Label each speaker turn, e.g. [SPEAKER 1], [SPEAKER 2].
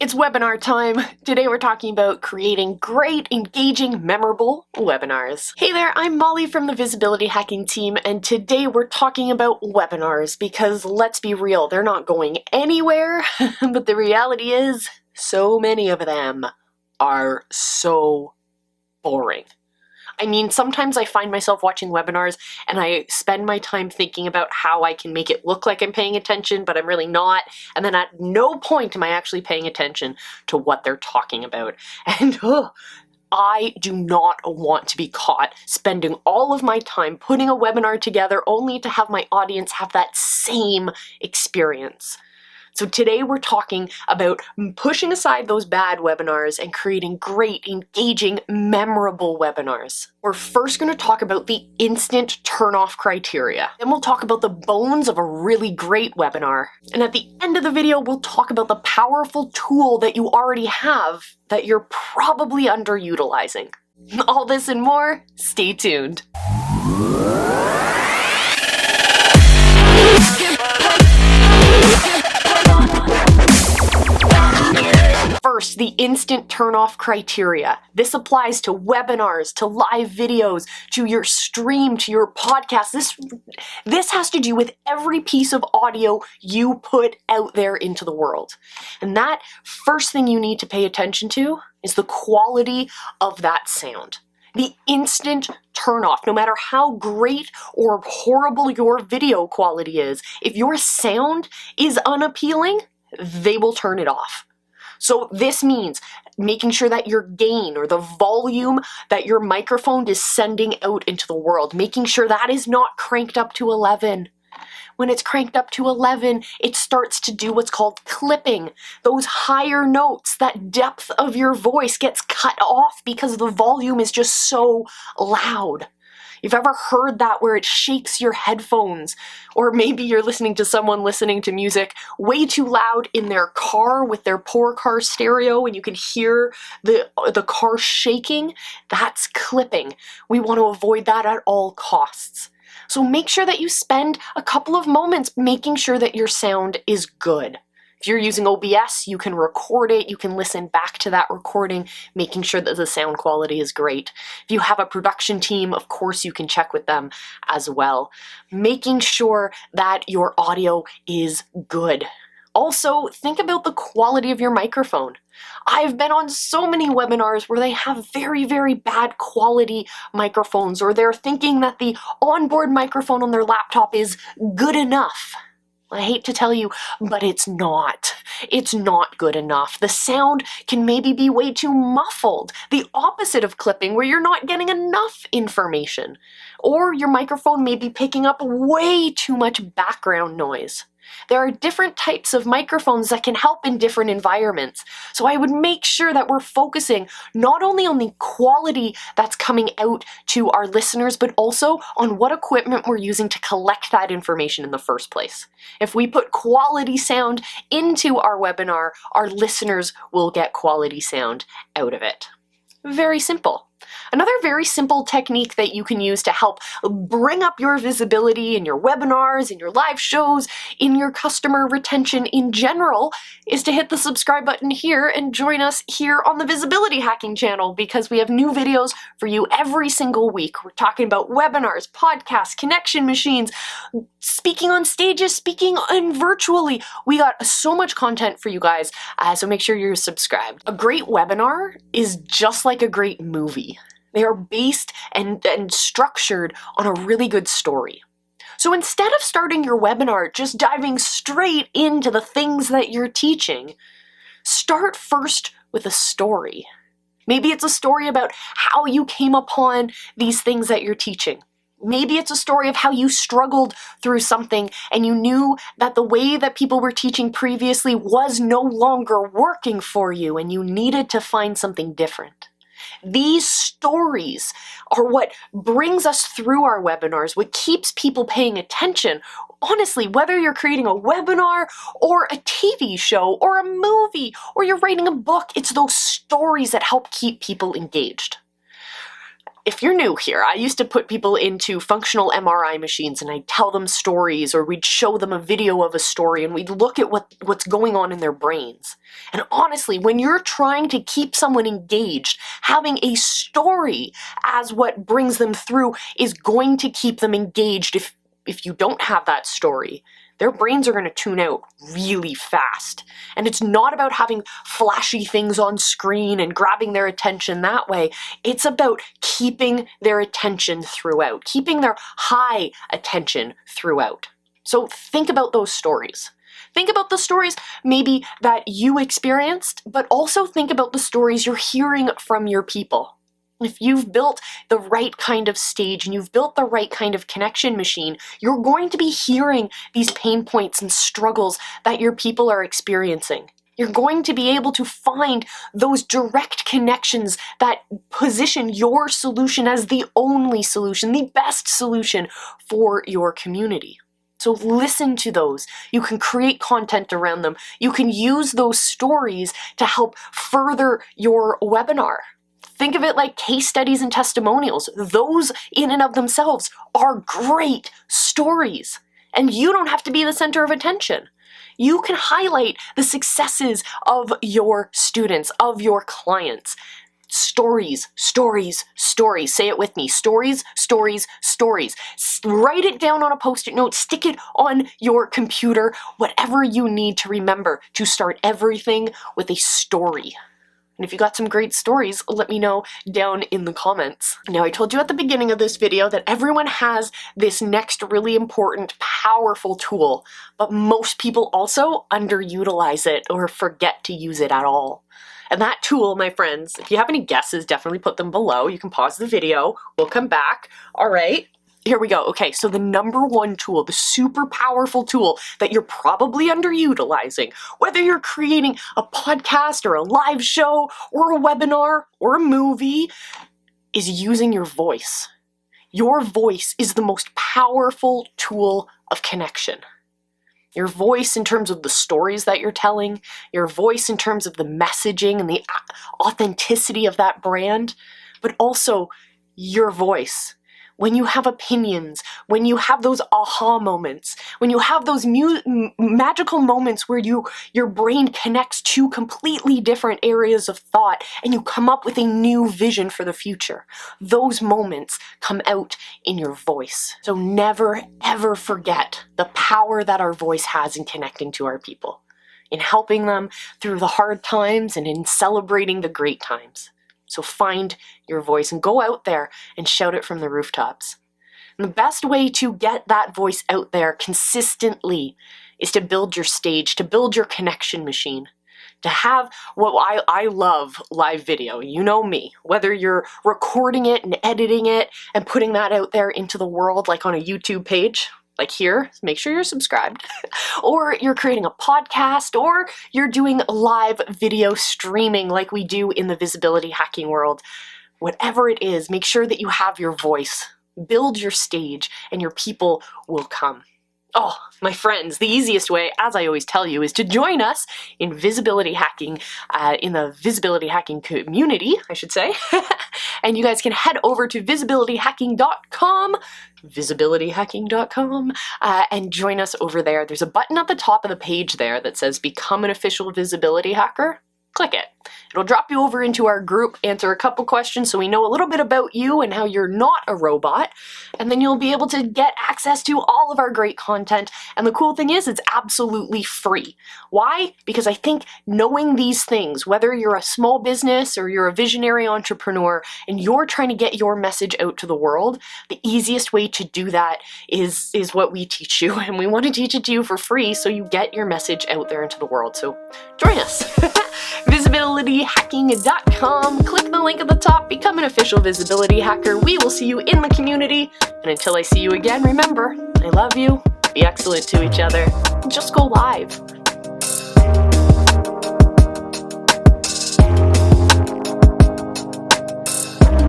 [SPEAKER 1] It's webinar time. Today we're talking about creating great, engaging, memorable webinars. Hey there, I'm Molly from the Visibility Hacking team, and today we're talking about webinars because let's be real, they're not going anywhere, but the reality is so many of them are so boring. I mean, sometimes I find myself watching webinars and I spend my time thinking about how I can make it look like I'm paying attention, but I'm really not. And then at no point am I actually paying attention to what they're talking about. And I do not want to be caught spending all of my time putting a webinar together only to have my audience have that same experience. So today we're talking about pushing aside those bad webinars and creating great, engaging, memorable webinars. We're first going to talk about the instant turn-off criteria. Then we'll talk about the bones of a really great webinar. And at the end of the video, we'll talk about the powerful tool that you already have that you're probably underutilizing. All this and more, stay tuned. First, the instant turn-off criteria. This applies to webinars, to live videos, to your stream, to your podcast. This has to do with every piece of audio you put out there into the world. And that first thing you need to pay attention to is the quality of that sound. The instant turn-off, no matter how great or horrible your video quality is, if your sound is unappealing, they will turn it off. So this means making sure that your gain or the volume that your microphone is sending out into the world, making sure that is not cranked up to 11. When it's cranked up to 11, it starts to do what's called clipping. Those higher notes, that depth of your voice gets cut off because the volume is just so loud. You've ever heard that where it shakes your headphones, or maybe you're listening to someone listening to music way too loud in their car with their poor car stereo and you can hear the car shaking? That's clipping. We want to avoid that at all costs. So make sure that you spend a couple of moments making sure that your sound is good. If you're using OBS, you can record it, you can listen back to that recording, making sure that the sound quality is great. If you have a production team, of course you can check with them as well. Making sure that your audio is good. Also, think about the quality of your microphone. I've been on so many webinars where they have very, very bad quality microphones, or they're thinking that the onboard microphone on their laptop is good enough. I hate to tell you, but it's not. It's not good enough. The sound can maybe be way too muffled, the opposite of clipping where you're not getting enough information. Or your microphone may be picking up way too much background noise. There are different types of microphones that can help in different environments. So I would make sure that we're focusing not only on the quality that's coming out to our listeners, but also on what equipment we're using to collect that information in the first place. If we put quality sound into our webinar, our listeners will get quality sound out of it. Very simple. Another very simple technique that you can use to help bring up your visibility in your webinars, in your live shows, in your customer retention in general is to hit the subscribe button here and join us here on the Visibility Hacking channel because we have new videos for you every single week. We're talking about webinars, podcasts, connection machines, speaking on stages, speaking virtually. We got so much content for you guys, so make sure you're subscribed. A great webinar is just like a great movie. They are based and structured on a really good story. So instead of starting your webinar just diving straight into the things that you're teaching, start first with a story. Maybe it's a story about how you came upon these things that you're teaching. Maybe it's a story of how you struggled through something and you knew that the way that people were teaching previously was no longer working for you and you needed to find something different. These stories are what brings us through our webinars, what keeps people paying attention. Honestly, whether you're creating a webinar or a TV show or a movie or you're writing a book, it's those stories that help keep people engaged. if you're new here, I used to put people into functional MRI machines and I'd tell them stories, or we'd show them a video of a story and we'd look at what's going on in their brains. And honestly, when you're trying to keep someone engaged, having a story as what brings them through is going to keep them engaged. If you don't have that story, their brains are going to tune out really fast. And it's not about having flashy things on screen and grabbing their attention that way. It's about keeping their attention throughout, keeping their high attention throughout. So think about those stories. Think about the stories maybe that you experienced, but also think about the stories you're hearing from your people. If you've built the right kind of stage and you've built the right kind of connection machine, you're going to be hearing these pain points and struggles that your people are experiencing. You're going to be able to find those direct connections that position your solution as the only solution, the best solution for your community. So listen to those. You can create content around them. You can use those stories to help further your webinar. Think of it like case studies and testimonials. Those in and of themselves are great stories. And you don't have to be the center of attention. You can highlight the successes of your students, of your clients. Stories, stories, stories. Say it with me. Stories, stories, stories. Write it down on a Post-it note. Stick it on your computer. Whatever you need to remember to start everything with a story. And if you got some great stories, let me know down in the comments. Now, I told you at the beginning of this video that everyone has this next really important, powerful tool, but most people also underutilize it or forget to use it at all. And that tool, my friends, if you have any guesses, definitely put them below. You can pause the video. We'll come back. All right. Here we go. Okay, so the number one tool, the super powerful tool that you're probably underutilizing, whether you're creating a podcast or a live show or a webinar or a movie, is using your voice. Your voice is the most powerful tool of connection. Your voice in terms of the stories that you're telling, your voice in terms of the messaging and the authenticity of that brand, but also your voice. When you have opinions, when you have those aha moments, when you have those magical moments where your brain connects two completely different areas of thought and you come up with a new vision for the future, those moments come out in your voice. So never, ever forget the power that our voice has in connecting to our people, in helping them through the hard times and in celebrating the great times. So find your voice and go out there and shout it from the rooftops. And the best way to get that voice out there consistently is to build your stage, to build your connection machine, to have what I love live video. You know me, whether you're recording it and editing it and putting that out there into the world like on a YouTube page, like here, make sure you're subscribed, or you're creating a podcast, or you're doing live video streaming like we do in the visibility hacking world. Whatever it is, make sure that you have your voice, build your stage, and your people will come. Oh, my friends, the easiest way, as I always tell you, is to join us in visibility hacking, in the visibility hacking community, I should say. And you guys can head over to visibilityhacking.com, and join us over there. There's a button at the top of the page there that says Become an Official Visibility Hacker. Click it. It'll drop you over into our group, answer a couple questions so we know a little bit about you and how you're not a robot, and then you'll be able to get access to all of our great content. And the cool thing is, it's absolutely free. Why? Because I think knowing these things, whether you're a small business or you're a visionary entrepreneur and you're trying to get your message out to the world, the easiest way to do that is what we teach you, and we want to teach it to you for free so you get your message out there into the world. So join us. Visibilityhacking.com. Click the link at the top, become an official visibility hacker. We will see you in the community. And until I see you again, remember, I love you. Be excellent to each other. Just go live.